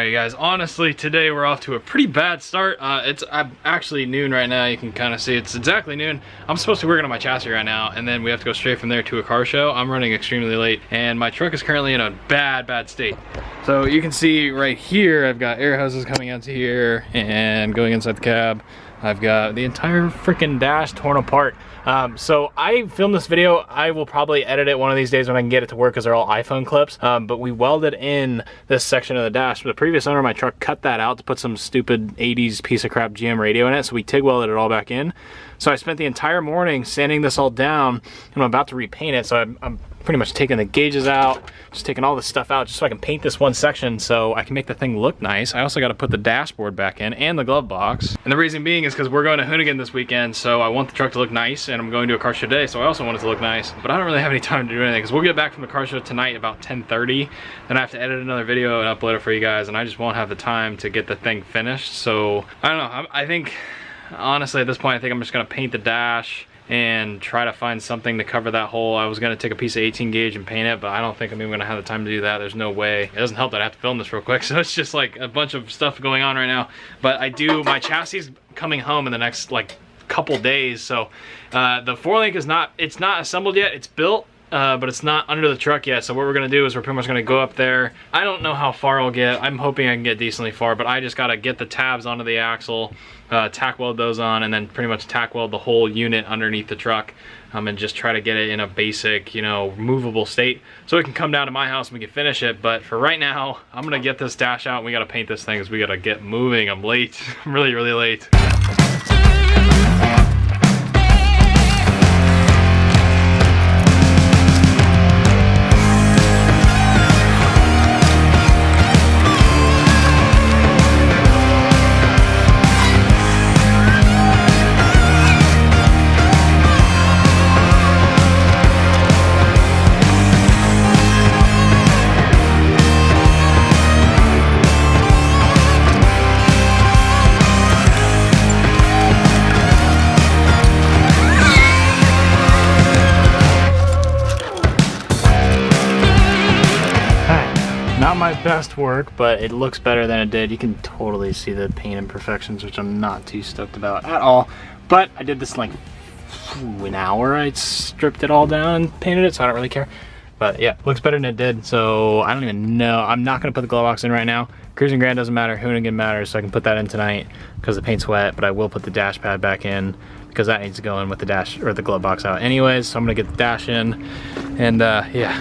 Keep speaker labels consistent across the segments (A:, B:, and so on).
A: Alright guys, honestly today we're off to a pretty bad start. It's actually noon right now. You can kind of see it's exactly noon. I'm supposed to be working on my chassis right now, and then we have to go straight from there to a car show. I'm running extremely late, and my truck is currently in a bad state. So you can see right here, I've got air hoses coming out to here and going inside the cab. I've got the entire freaking dash torn apart. So I filmed this video. I will probably edit it one of these days when I can get it to work because they're all iPhone clips. But we welded in this section of the dash. The previous owner of my truck cut that out to put some stupid 80s piece of crap GM radio in it. So we TIG welded it all back in. So I spent the entire morning sanding this all down, and I'm about to repaint it. So I'm pretty much taking the gauges out, just taking all this stuff out just so I can paint this one section so I can make the thing look nice. I also got to put the dashboard back in and the glove box. And the reason being is because we're going to Hoonigan this weekend, so I want the truck to look nice, and I'm going to a car show today, so I also want it to look nice. But I don't really have any time to do anything because we'll get back from the car show tonight about 10:30. Then I have to edit another video and upload it for you guys, and I just won't have the time to get the thing finished. So I don't know. I think, honestly, at this point, I think I'm just going to paint the dash and try to find something to cover that hole. I was gonna take a piece of 18 gauge and paint it, but I don't think I'm even gonna have the time to do that. There's no way. It doesn't help that I have to film this real quick, so it's just like a bunch of stuff going on right now. But my chassis is coming home in the next like couple days, so the 4-link is not assembled yet. It's built, but it's not under the truck yet. So what we're gonna do is we're pretty much gonna go up there. I don't know how far I'll get. I'm hoping I can get decently far, but I just gotta get the tabs onto the axle, tack weld those on, and then pretty much tack weld the whole unit underneath the truck, and just try to get it in a basic, you know, movable state so it can come down to my house and we can finish it. But for right now, I'm gonna get this dash out and we gotta paint this thing because we gotta get moving. I'm late. I'm really late. Not my best work, but it looks better than it did. You can totally see the paint imperfections, which I'm not too stoked about at all. But I did this in like an hour. I stripped it all down and painted it, so I don't really care. But yeah, looks better than it did. So I don't even know. I'm not gonna put the glove box in right now. Cruisin Grand doesn't matter. Hoonigan matters, so I can put that in tonight because the paint's wet. But I will put the dash pad back in because that needs to go in with the dash or the glove box out anyways. So I'm gonna get the dash in, and yeah.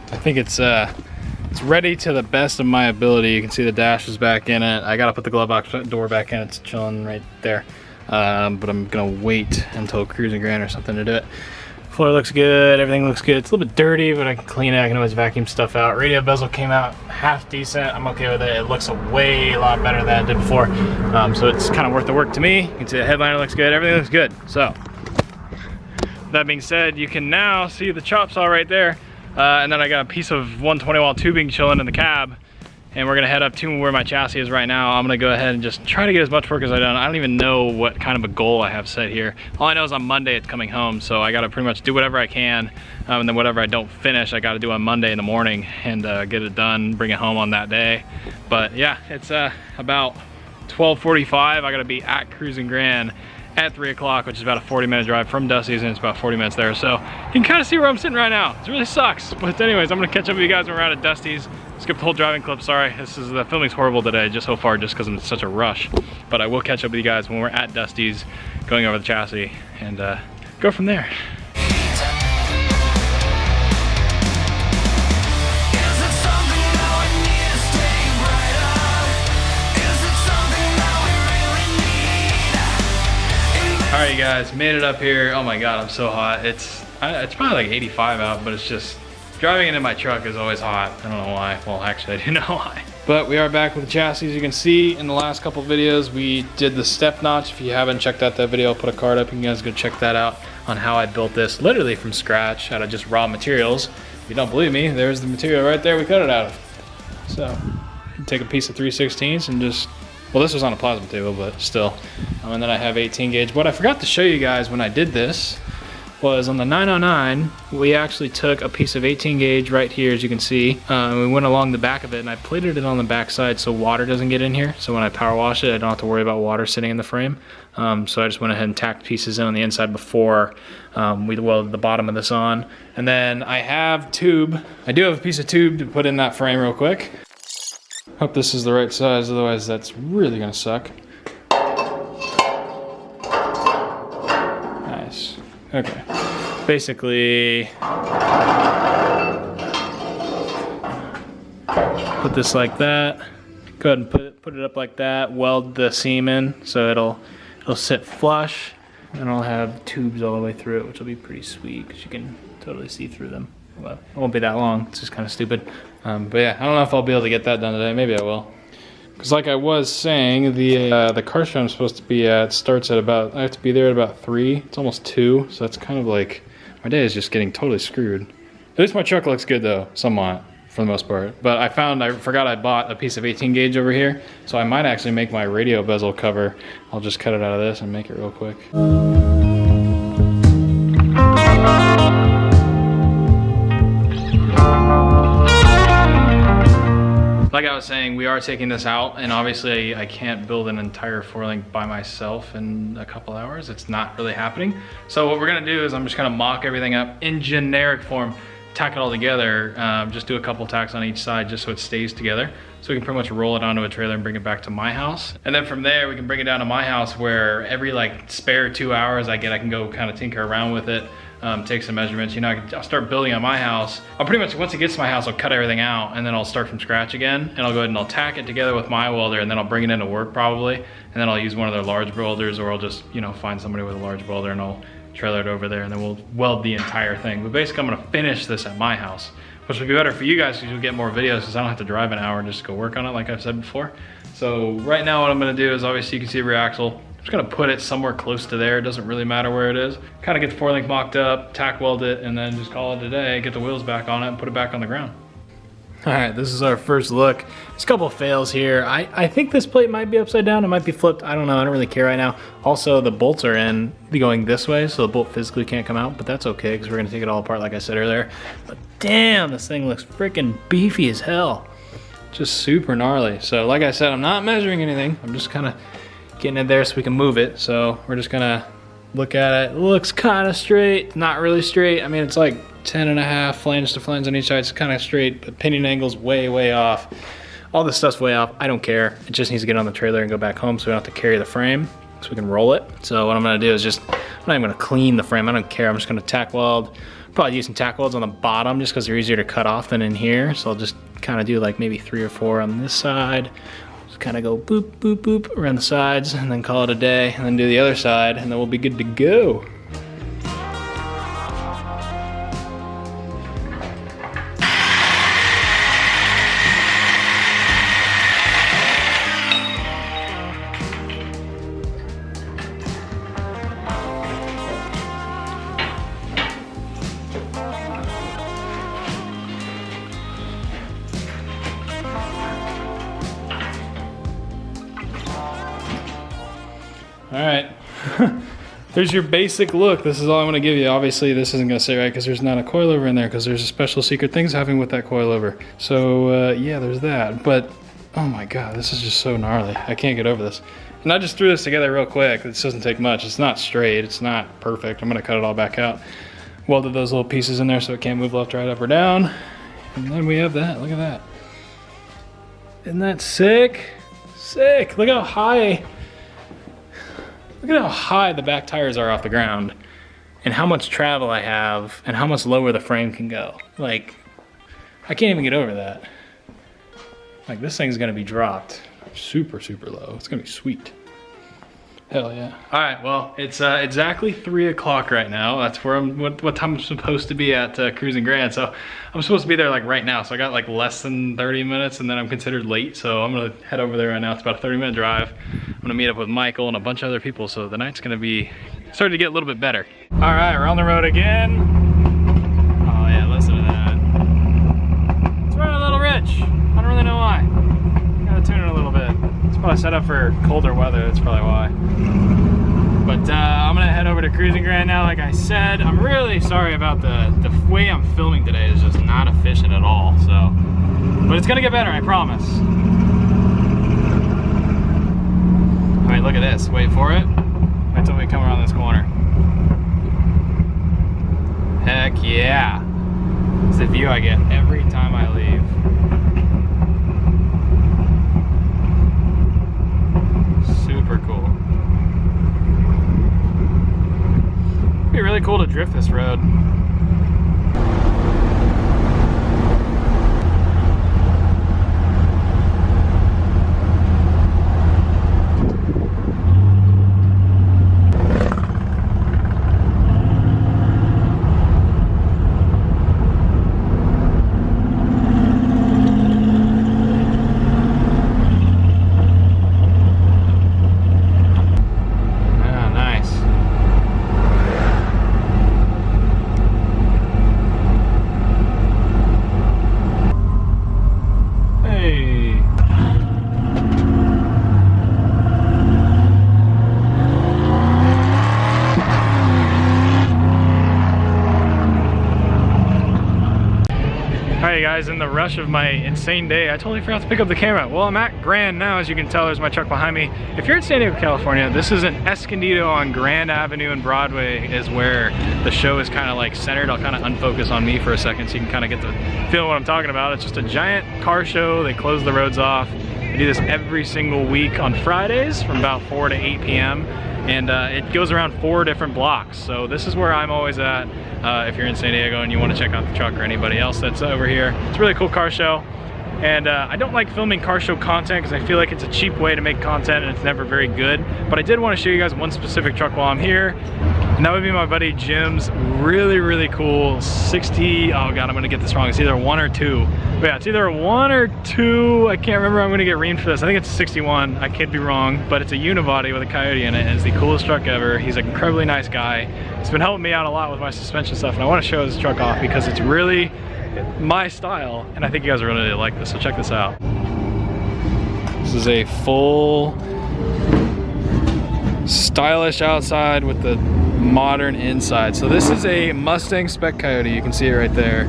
A: I think it's ready to the best of my ability. You can see the dash is back in it. I gotta put the glove box door back in. It's chilling right there. But I'm gonna wait until Cruisin Grand or something to do it. Floor looks good. Everything looks good. It's a little bit dirty, but I can clean it. I can always vacuum stuff out. Radio bezel came out half decent. I'm okay with it. It looks a lot better than it did before. So it's kind of worth the work to me. You can see the headliner looks good. Everything looks good. So that being said, you can now see the chop saw right there. And then I got a piece of 120 watt tubing chilling in the cab, and we're gonna head up to where my chassis is right now. I'm gonna go ahead and just try to get as much work as I've done. I don't even know what kind of a goal I have set here. All I know is on Monday it's coming home, so I gotta pretty much do whatever I can, and then whatever I don't finish I gotta do on Monday in the morning and get it done, bring it home on that day. But yeah, it's about 12:45. I gotta be at Cruisin Grand at 3 o'clock, which is about a 40-minute drive from Dusty's, and it's about 40 minutes there. So you can kind of see where I'm sitting right now. It really sucks. But anyways, I'm gonna catch up with you guys when we're out at Dusty's. Skip the whole driving clip, sorry. The filming's horrible today, just so far, just because I'm in such a rush. But I will catch up with you guys when we're at Dusty's, going over the chassis, and go from there. Alright guys, made it up here. Oh my god, I'm so hot. It's probably like 85 out, but it's just Driving it in my truck is always hot. I don't know why. Well, actually, I do know why. But we are back with the chassis. As you can see in the last couple videos, we did the step notch. If you haven't checked out that video, I'll put a card up. You guys go check that out on how I built this literally from scratch out of just raw materials. If you don't believe me, there's the material right there we cut it out of. So, take a piece of 3/16 and just, well, this was on a plasma table, but still. And then I have 18 gauge. What I forgot to show you guys when I did this was on the 909, we actually took a piece of 18 gauge right here, as you can see. We went along the back of it and I plated it on the back side so water doesn't get in here. So when I power wash it, I don't have to worry about water sitting in the frame. So I just went ahead and tacked pieces in on the inside before we welded the bottom of this on. And then I have tube. I do have a piece of tube to put in that frame real quick. Hope this is the right size, otherwise that's really gonna suck. Nice. Okay. Basically, put this like that. Go ahead and put it up like that. Weld the seam in so it'll sit flush, and I'll have tubes all the way through it, which will be pretty sweet because you can totally see through them. Well, it won't be that long. It's just kind of stupid. But yeah, I don't know if I'll be able to get that done today. Maybe I will. Because like I was saying, the car show I'm supposed to be at starts at about, I have to be there at about 3. It's almost 2, so that's kind of like, my day is just getting totally screwed. At least my truck looks good though, somewhat, for the most part. But I forgot I bought a piece of 18 gauge over here, so I might actually make my radio bezel cover. I'll just cut it out of this and make it real quick. Like I was saying, we are taking this out, and obviously I can't build an entire 4-link by myself in a couple hours. It's not really happening. So what we're gonna do is I'm just gonna mock everything up in generic form, tack it all together, just do a couple tacks on each side just so it stays together. So we can pretty much roll it onto a trailer and bring it back to my house. And then from there, we can bring it down to my house where every like spare 2 hours I can go kind of tinker around with it. Take some measurements. You know, I'll start building on my house. I'll pretty much, once it gets to my house, I'll cut everything out and then I'll start from scratch again. And I'll go ahead and I'll tack it together with my welder, and then I'll bring it into work probably. And then I'll use one of their large welders, or I'll just, you know, find somebody with a large welder and I'll trailer it over there, and then we'll weld the entire thing. But basically I'm gonna finish this at my house, which will be better for you guys because you'll get more videos because I don't have to drive an hour and just go work on it like I've said before. So right now what I'm gonna do is, obviously you can see the rear axle. I'm just gonna put it somewhere close to there. It doesn't really matter where it is. Kind of get the 4-link mocked up, tack weld it, and then just call it a day, get the wheels back on it, and put it back on the ground. All right, this is our first look. There's a couple of fails here. I think this plate might be upside down. It might be flipped. I don't know. I don't really care right now. Also, the bolts are in going this way, so the bolt physically can't come out, but that's okay because we're gonna take it all apart like I said earlier. But damn, this thing looks freaking beefy as hell. Just super gnarly. So like I said, I'm not measuring anything. I'm just kind of getting it there so we can move it. So we're just gonna look at it. It looks kind of straight, not really straight. I mean, it's like 10.5 flange to flange on each side. It's kind of straight, but pinion angle's way off. All this stuff's way off. I don't care. It just needs to get on the trailer and go back home so we don't have to carry the frame, so we can roll it. So what I'm gonna do is just, I'm not even gonna clean the frame. I don't care. I'm just gonna tack weld. Probably use some tack welds on the bottom just because they're easier to cut off than in here. So I'll just kind of do like maybe 3 or 4 on this side. Just kind of go boop, boop, boop around the sides and then call it a day, and then do the other side, and then we'll be good to go. All right, there's your basic look. This is all I'm gonna give you. Obviously this isn't gonna sit right because there's not a coilover in there because there's a special secret things happening with that coilover. So yeah, there's that. But oh my God, this is just so gnarly. I can't get over this. And I just threw this together real quick. This doesn't take much. It's not straight, it's not perfect. I'm gonna cut it all back out. Welded those little pieces in there so it can't move left, right, up, or down. And then we have that, look at that. Isn't that sick? Sick, look how high. Look at how high the back tires are off the ground and how much travel I have and how much lower the frame can go. Like, I can't even get over that. Like, this thing's gonna be dropped super low. It's gonna be sweet. Hell yeah. All right, well, it's exactly 3 o'clock right now. That's where what time I'm supposed to be at Cruisin Grand. So I'm supposed to be there like right now. So I got like less than 30 minutes and then I'm considered late. So I'm gonna head over there right now. It's about a 30-minute drive. I'm gonna meet up with Michael and a bunch of other people. So the night's gonna be starting to get a little bit better. All right, we're on the road again. Oh yeah, listen to that. It's running a little rich. I don't really know why. Gotta tune it a little bit. It's probably set up for colder weather, that's probably why. But I'm gonna head over to Cruisin Grand now, like I said. I'm really sorry about the way I'm filming today is just not efficient at all, so. But it's gonna get better, I promise. All right, look at this, wait for it. Wait till we come around this corner. Heck yeah. It's the view I get every time I leave. Super cool. It'd be really cool to drift this road. Guys, in the rush of my insane day, I totally forgot to pick up the camera. Well, I'm at Grand now, as you can tell. There's my truck behind me. If you're in San Diego, California, this is an Escondido on Grand Avenue and Broadway is where the show is kind of like centered. I'll kind of unfocus on me for a second so you can kind of get the feel of what I'm talking about. It's just a giant car show. They close the roads off. They do this every single week on Fridays from about 4 to 8 p.m. And it goes around 4 different blocks. So this is where I'm always at if you're in San Diego and you want to check out the truck or anybody else that's over here. It's a really cool car show. And I don't like filming car show content because I feel like it's a cheap way to make content and it's never very good. But I did want to show you guys one specific truck while I'm here. And that would be my buddy Jim's really, really cool 60, oh God, I'm gonna get this wrong. It's either 1 or 2. But yeah, it's either 1 or 2. I can't remember, I'm gonna get reamed for this. I think it's a 61, I could be wrong, but it's a unibody with a Coyote in it and it's the coolest truck ever. He's an incredibly nice guy. He's been helping me out a lot with my suspension stuff and I wanna show this truck off because it's really my style and I think you guys are really gonna like this, so check this out. This is a full stylish outside with the modern inside. So this is a Mustang Spec Coyote, you can see it right there.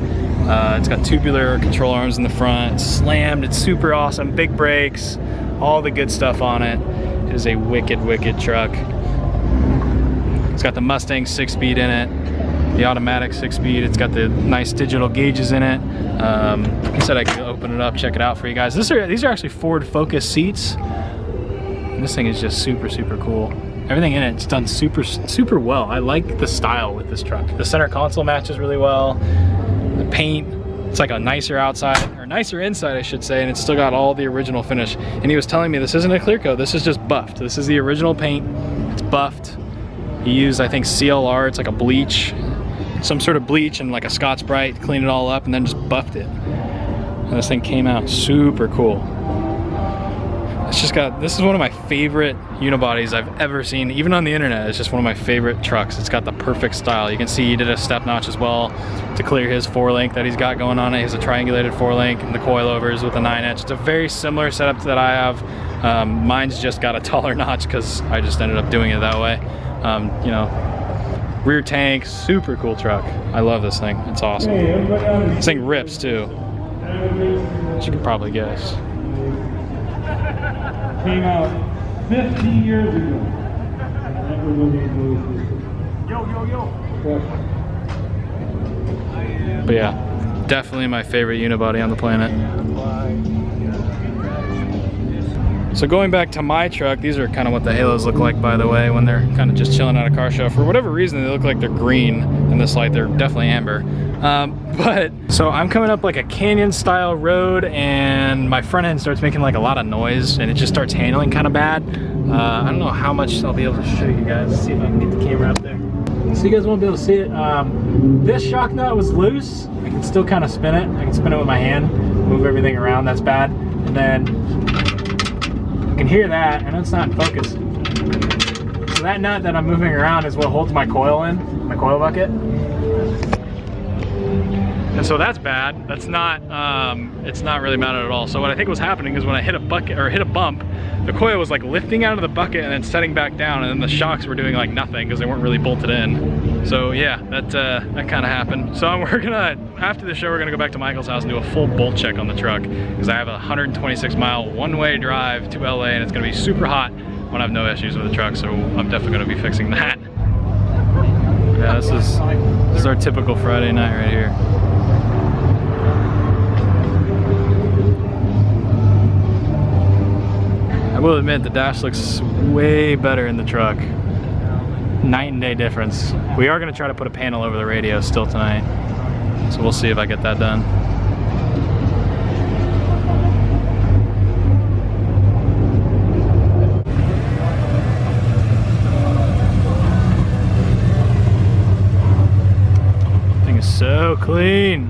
A: It's got tubular control arms in the front, it's slammed, it's super awesome, big brakes, all the good stuff on it. It is a wicked, wicked truck. It's got the Mustang 6-speed in it, the automatic 6-speed. It's got the nice digital gauges in it. I said I could open it up, check it out for you guys. These are actually Ford Focus seats. And this thing is just super, super cool. Everything in it's done super, super well. I like the style with this truck. The center console matches really well. The paint, it's like a nicer outside, or nicer inside I should say, and it's still got all the original finish. And he was telling me this isn't a clear coat, this is just buffed. This is the original paint, it's buffed. He used, I think, CLR, it's like a bleach, some sort of bleach and like a Scotch-Brite, cleaned it all up and then just buffed it. And this thing came out super cool. It's just got, this is one of my favorite unibodies I've ever seen, even on the internet. It's just one of my favorite trucks. It's got the perfect style. You can see he did a step notch as well to clear his 4-link that he's got going on it. He has a triangulated 4-link and the coilovers with a 9-inch. It's a very similar setup that I have. Mine's just got a taller notch because I just ended up doing it that way. You know, rear tank, super cool truck. I love this thing, it's awesome. This thing rips too, as you can probably guess.
B: Came out 15 years ago.
A: But yeah, definitely my favorite unibody on the planet. So going back to my truck, these are kind of what the halos look like, by the way, when they're kind of just chilling at a car show. For whatever reason, they look like they're green in this light. They're definitely amber. So I'm coming up like a canyon style road and my front end starts making like a lot of noise and it just starts handling kind of bad. I don't know how much I'll be able to show you guys. Let's see if I can get the camera up there. So you guys won't be able to see it. This shock nut was loose. I can still kind of spin it. I can spin it with my hand, move everything around. That's bad. And then you can hear that. I know it's not in focus. So that nut that I'm moving around is what holds my coil in, my coil bucket. And so that's bad. That's not, it's not really mounted at all. So what I think was happening is when I hit a bucket or hit a bump, the coil was like lifting out of the bucket and then setting back down, and then the shocks were doing like nothing because they weren't really bolted in. So yeah, that kind of happened. So we're gonna, after the show, we're gonna go back to Michael's house and do a full bolt check on the truck because I have a 126 mile one-way drive to LA and it's gonna be super hot when I have no issues with the truck. So I'm definitely gonna be fixing that. Yeah, this is our typical Friday night right here. I will admit the dash looks way better in the truck. Night and day difference. We are going to try to put a panel over the radio still tonight. So we'll see if I get that done. Thing is so clean.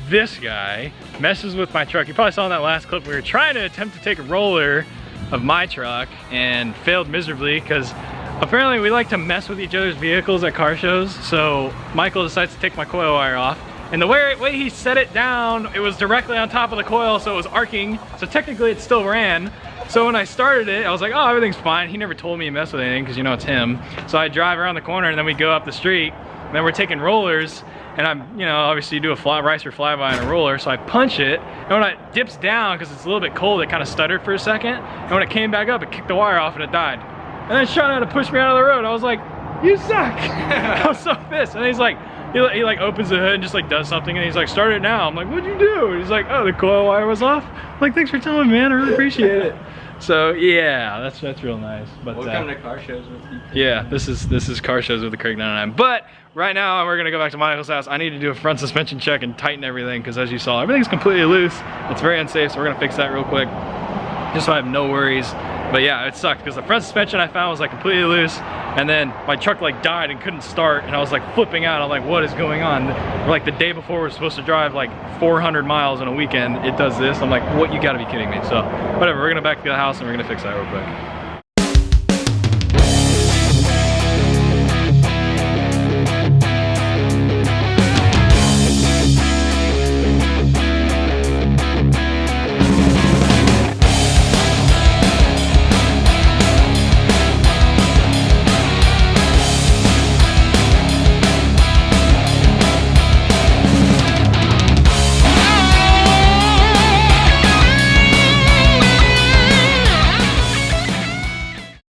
A: This guy messes with my truck. You probably saw in that last clip, we were trying to attempt to take a roller of my truck and failed miserably because apparently we like to mess with each other's vehicles at car shows. So Michael decides to take my coil wire off, and the way he set it down, it was directly on top of the coil, so it was arcing, so technically it still ran. So when I started it, I was like, oh, everything fine. He never told me to mess with anything because you know it's him. So I drive around the corner and then we go up the street, and then we're taking rollers, and I'm, you know, obviously you do a ricer flyby on a roller, so I punch it, and when it dips down, because it's a little bit cold, it kind of stuttered for a second, and when it came back up, it kicked the wire off and it died. And then Sean had to push me out of the road. I was like, you suck. I was so pissed. And he's like, he like opens the hood and just like does something, and he's like, start it now. I'm like, what'd you do? And he's like, oh, the coil wire was off. I'm like, thanks for telling me, man, I really appreciate it. So yeah, that's real nice. But
C: we'll come to car shows with you.
A: Yeah, this is car shows with the Craig 99. But right now we're gonna go back to Michael's house. I need to do a front suspension check and tighten everything because as you saw, everything's completely loose. It's very unsafe, so we're gonna fix that real quick, just so I have no worries. But yeah, it sucked because the front suspension I found was like completely loose, and then my truck like died and couldn't start, and I was like flipping out. I'm like, what is going on? Like the day before we're supposed to drive like 400 miles in a weekend, it does this. I'm like, what? You gotta be kidding me. So whatever, we're gonna back to the house and we're gonna fix that real quick.